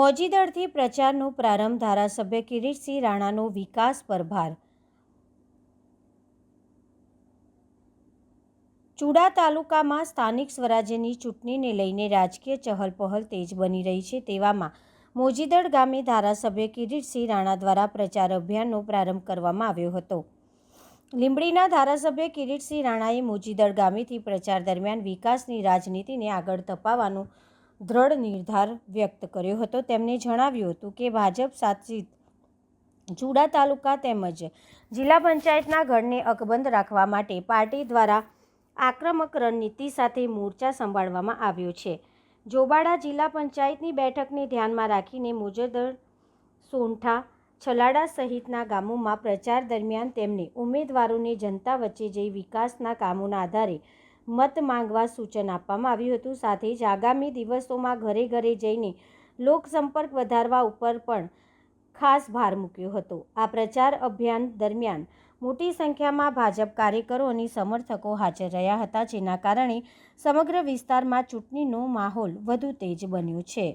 મોજીદળથી પ્રચારનો પ્રારંભ, ધારાસભ્ય કિરીટસિંહ રાણાનો વિકાસ પર ભાર. ચુડા તાલુકામાં સ્થાનિક સ્વરાજ્યની ચૂંટણીને લઈને રાજકીય ચહલપહલ તેજ બની રહી છે. તેવામાં મોજીદળ ગામે ધારાસભ્ય કિરીટસિંહ રાણા દ્વારા પ્રચાર અભિયાનનો પ્રારંભ કરવામાં આવ્યો હતો. લીંબડીના ધારાસભ્ય કિરીટસિંહ રાણાએ મોજીદળ ગામેથી પ્રચાર દરમિયાન વિકાસની રાજનીતિને આગળ ધપાવવાનો દ્રઢ નિર્ધાર વ્યક્ત કર્યો હતો. તેમણે જણાવ્યું હતું કે ભાજપ શાસિત ચુડા તાલુકા તેમજ જિલ્લા પંચાયતના ગઢને અકબંધ રાખવા માટે પાર્ટી દ્વારા આક્રમક રણનીતિ સાથે મોરચા સંભાળવામાં આવ્યો છે. જોબાળા જિલ્લા પંચાયતની બેઠકને ધ્યાનમાં રાખીને મોજેદળ, સોંઠા, છલાડા સહિતના ગામોમાં પ્રચાર દરમિયાન તેમણે ઉમેદવારોને જનતા વચ્ચે જઈ વિકાસના કામોના આધારે મત માંગવા સૂચન આપવામાં આવ્યું હતું. સાથે જ આગામી દિવસોમાં ઘરે ઘરે જઈને લોકસંપર્ક વધારવા ઉપર પણ ખાસ ભાર મૂક્યો હતો. આ પ્રચાર અભિયાન દરમિયાન મોટી સંખ્યામાં ભાજપ કાર્યકરો અને સમર્થકો હાજર રહ્યા હતા, જેના કારણે સમગ્ર વિસ્તારમાં ચૂંટણીનો માહોલ વધુ તેજ બન્યો છે.